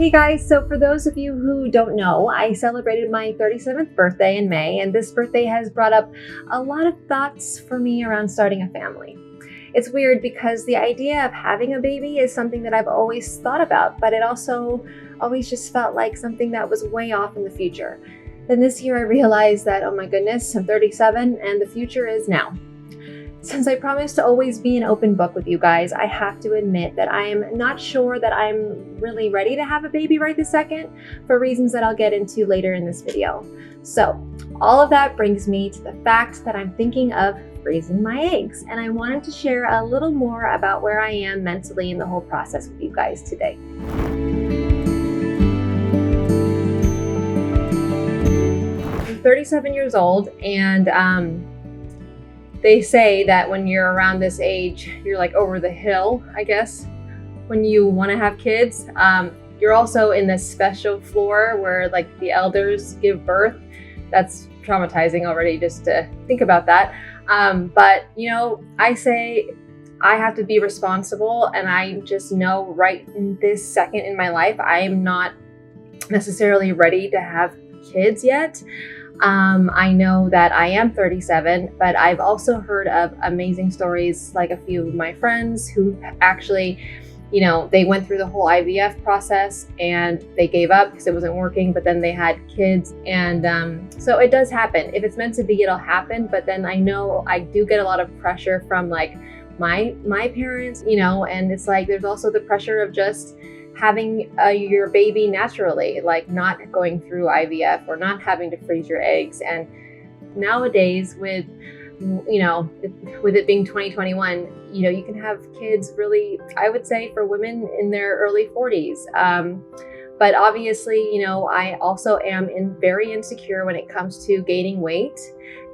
Hey guys, so for those of you who don't know, I celebrated my 37th birthday in May, and this birthday has brought up a lot of thoughts for me around starting a family. It's weird because the idea of having a baby is something that I've always thought about, but it also always just felt like something that was way off in the future. Then this year I realized that, oh my goodness, I'm 37 and the future is now. Since I promised to always be an open book with you guys, I have to admit that I am not sure that I'm really ready to have a baby right this second, for reasons that I'll get into later in this video. So all of that brings me to the fact that I'm thinking of freezing my eggs, and I wanted to share a little more about where I am mentally in the whole process with you guys today. I'm 37 years old, and they say that when you're around this age, you're like over the hill, I guess, when you want to have kids. You're also in this special floor where like the elders give birth. That's traumatizing already just to think about that. But you know, I say I have to be responsible, and I just know right in this second in my life, I am not necessarily ready to have kids yet. I know that I am 37, but I've also heard of amazing stories, like a few of my friends who actually, you know, they went through the whole IVF process and they gave up because it wasn't working, but then they had kids. And so it does happen. If it's meant to be, it'll happen. But then I know I do get a lot of pressure from like my parents, you know, and it's like there's also the pressure of just having your baby naturally, like not going through IVF or not having to freeze your eggs. And nowadays with, you know, with it being 2021, you know, you can have kids really, I would say, for women in their early 40s. But obviously, you know, I also am very insecure when it comes to gaining weight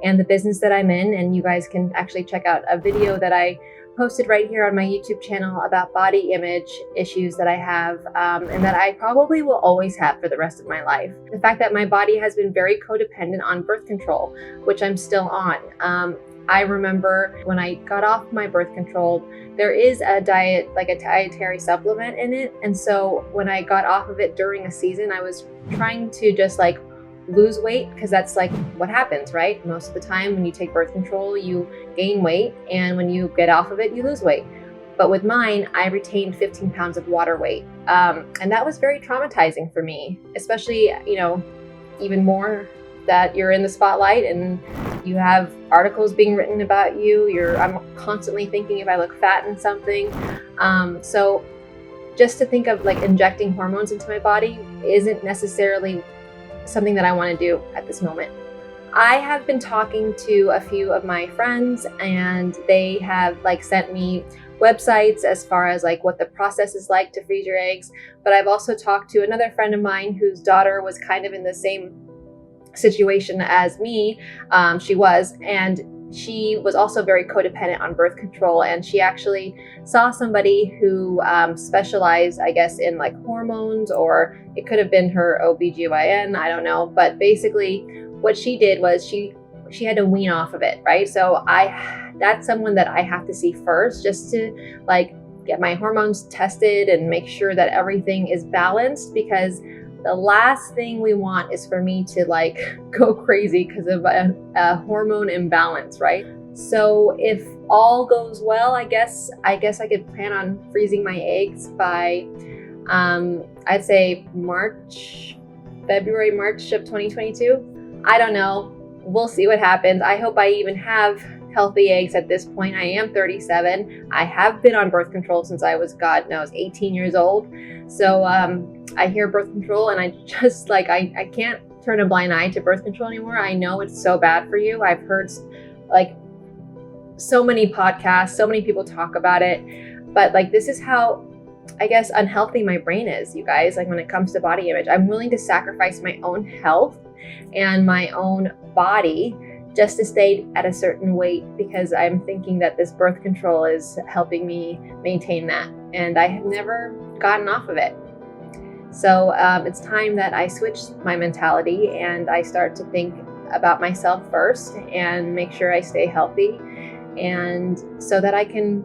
and the business that I'm in. And you guys can actually check out a video that I posted right here on my YouTube channel about body image issues that I have, and that I probably will always have for the rest of my life. The fact that my body has been very codependent on birth control, which I'm still on. I remember when I got off my birth control, there is a diet, like a dietary supplement in it. And so when I got off of it during a season, I was trying to just like lose weight, because that's like what happens, right? Most of the time when you take birth control, you gain weight, and when you get off of it, you lose weight. But with mine, I retained 15 pounds of water weight. And that was very traumatizing for me, especially, you know, even more that you're in the spotlight and you have articles being written about you. I'm constantly thinking if I look fat in something. So just to think of like injecting hormones into my body isn't necessarily something that I want to do at this moment. I have been talking to a few of my friends, and they have like sent me websites as far as like what the process is like to freeze your eggs. But I've also talked to another friend of mine whose daughter was kind of in the same situation as me. She was also very codependent on birth control, and she actually saw somebody who specialized, I guess, in like hormones, or it could have been her OBGYN, I don't know. But basically what she did was she had to wean off of it, right? So that's someone that I have to see first, just to like get my hormones tested and make sure that everything is balanced, because the last thing we want is for me to like go crazy because of a hormone imbalance, right? So if all goes well, I guess I could plan on freezing my eggs by, I'd say February, March of 2022. I don't know. We'll see what happens. I hope I even have healthy eggs at this point. I am 37. I have been on birth control since I was, God knows, 18 years old. So I hear birth control and I just like, I can't turn a blind eye to birth control anymore. I know it's so bad for you. I've heard like so many podcasts, so many people talk about it, but like this is how, I guess, unhealthy my brain is, you guys. Like when it comes to body image, I'm willing to sacrifice my own health and my own body just to stay at a certain weight, because I'm thinking that this birth control is helping me maintain that. And I have never gotten off of it. So it's time that I switch my mentality and I start to think about myself first and make sure I stay healthy, and so that I can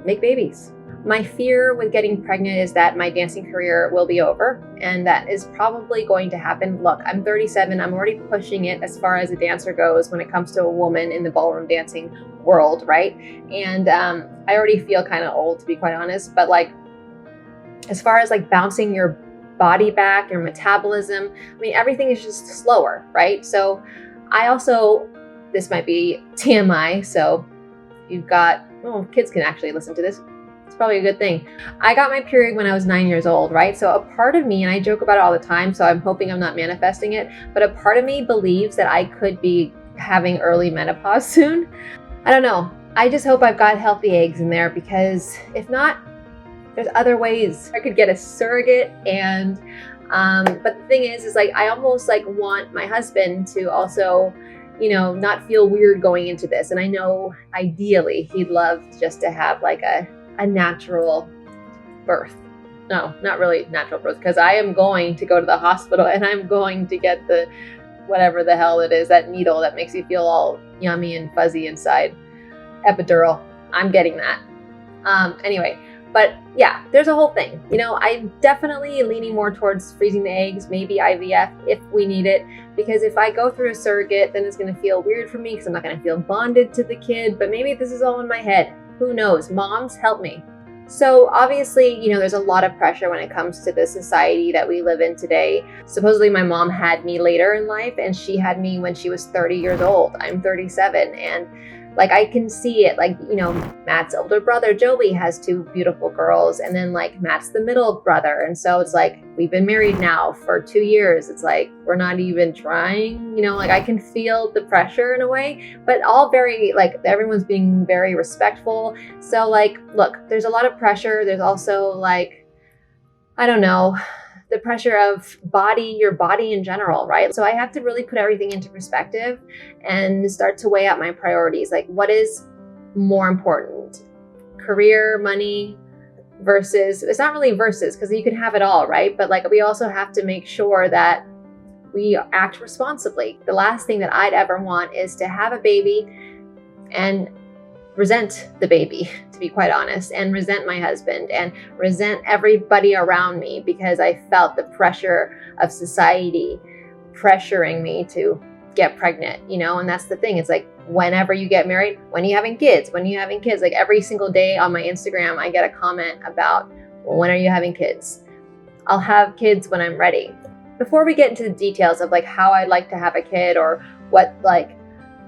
make babies. My fear with getting pregnant is that my dancing career will be over, and that is probably going to happen. Look, I'm 37. I'm already pushing it as far as a dancer goes when it comes to a woman in the ballroom dancing world, right? And I already feel kind of old, to be quite honest. But like, as far as like bouncing your body back, your metabolism, I mean, everything is just slower, right? So I also, this might be TMI, so you've got, oh, kids can actually listen to this. It's probably a good thing. I got my period when I was 9 years old, right? So a part of me, and I joke about it all the time, so I'm hoping I'm not manifesting it, but a part of me believes that I could be having early menopause soon. I don't know. I just hope I've got healthy eggs in there, because if not, there's other ways. I could get a surrogate, and but the thing is like, I almost like want my husband to also, you know, not feel weird going into this. And I know ideally he'd love just to have like a natural birth. No, not really natural birth, because I am going to go to the hospital and I'm going to get the, whatever the hell it is, that needle that makes you feel all yummy and fuzzy inside. Epidural. I'm getting that. Anyway, but yeah, there's a whole thing. You know, I'm definitely leaning more towards freezing the eggs, maybe IVF if we need it, because if I go through a surrogate, then it's going to feel weird for me because I'm not going to feel bonded to the kid. But maybe this is all in my head. Who knows? Moms, help me. So obviously, you know, there's a lot of pressure when it comes to the society that we live in today. Supposedly my mom had me later in life, and she had me when she was 30 years old. I'm 37, and like, I can see it, like, you know, Matt's older brother, Joey, has 2 beautiful girls, and then like Matt's the middle brother. And so it's like, we've been married now for 2 years. It's like, we're not even trying, you know, like I can feel the pressure in a way, but all very, like, everyone's being very respectful. So like, look, there's a lot of pressure. There's also like, I don't know, the pressure of your body in general, right? So I have to really put everything into perspective and start to weigh out my priorities. Like, what is more important? Career, money, versus, it's not really versus, because you can have it all, right? But like, we also have to make sure that we act responsibly. The last thing that I'd ever want is to have a baby and resent the baby, to be quite honest, and resent my husband and resent everybody around me because I felt the pressure of society pressuring me to get pregnant, you know? And that's the thing. It's like, whenever you get married, when are you having kids? Like every single day on my Instagram, I get a comment about, well, when are you having kids? I'll have kids when I'm ready. Before we get into the details of like how I'd like to have a kid or what like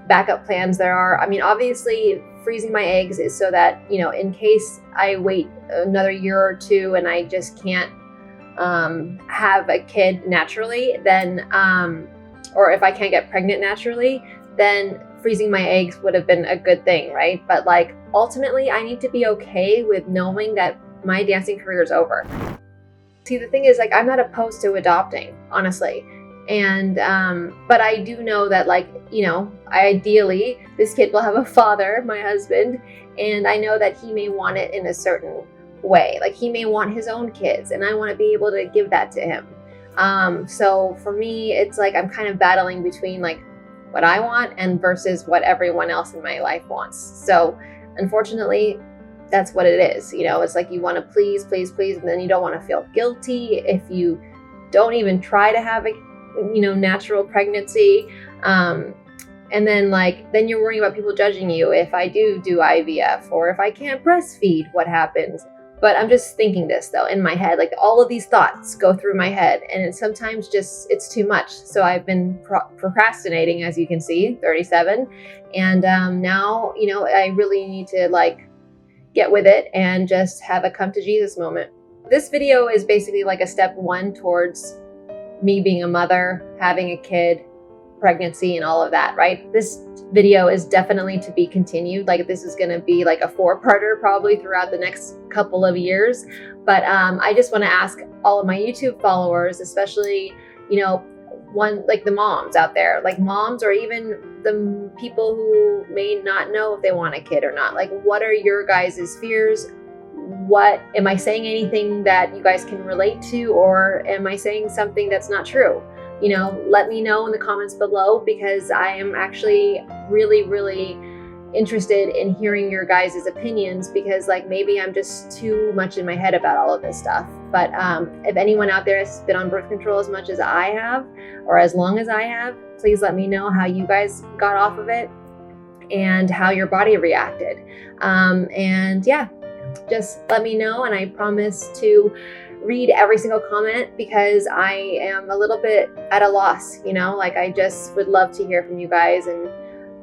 backup plans there are, I mean, obviously freezing my eggs is so that, you know, in case I wait another year or two and I just can't have a kid naturally, then, or if I can't get pregnant naturally, then freezing my eggs would have been a good thing, right? But like, ultimately, I need to be okay with knowing that my dancing career is over. See, the thing is, like, I'm not opposed to adopting, honestly. And, but I do know that, like, you know, ideally this kid will have a father, my husband, and I know that he may want it in a certain way. Like, he may want his own kids, and I want to be able to give that to him. So for me, it's like, I'm kind of battling between like what I want and versus what everyone else in my life wants. So unfortunately, that's what it is. You know, it's like, you want to please, and then you don't want to feel guilty if you don't even try to have a, you know, natural pregnancy. And then like, then you're worrying about people judging you if I do IVF, or if I can't breastfeed, what happens? But I'm just thinking this though in my head, like all of these thoughts go through my head, and it's sometimes just, it's too much. So I've been procrastinating, as you can see, 37. And now, you know, I really need to like get with it and just have a come to Jesus moment. This video is basically like a step 1 towards me being a mother, having a kid, pregnancy, and all of that, right? This video is definitely to be continued. Like, this is going to be like a 4-parter probably throughout the next couple of years. But I just want to ask all of my YouTube followers, especially, you know, like the moms out there, like moms, or even the people who may not know if they want a kid or not. Like, what are your guys' fears? What, am I saying anything that you guys can relate to, or am I saying something that's not true? You know, let me know in the comments below, because I am actually really interested in hearing your guys' opinions, because like maybe I'm just too much in my head about all of this stuff. But if anyone out there has been on birth control as much as I have, or as long as I have, please let me know how you guys got off of it and how your body reacted. And yeah, just let me know, and I promise to read every single comment, because I am a little bit at a loss, you know, like I just would love to hear from you guys and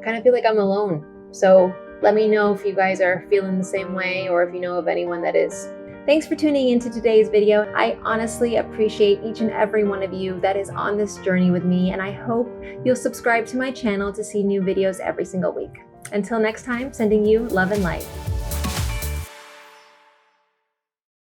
kind of feel like I'm alone. So let me know if you guys are feeling the same way, or if you know of anyone that is. Thanks for tuning into today's video. I honestly appreciate each and every one of you that is on this journey with me, and I hope you'll subscribe to my channel to see new videos every single week. Until next time, sending you love and light.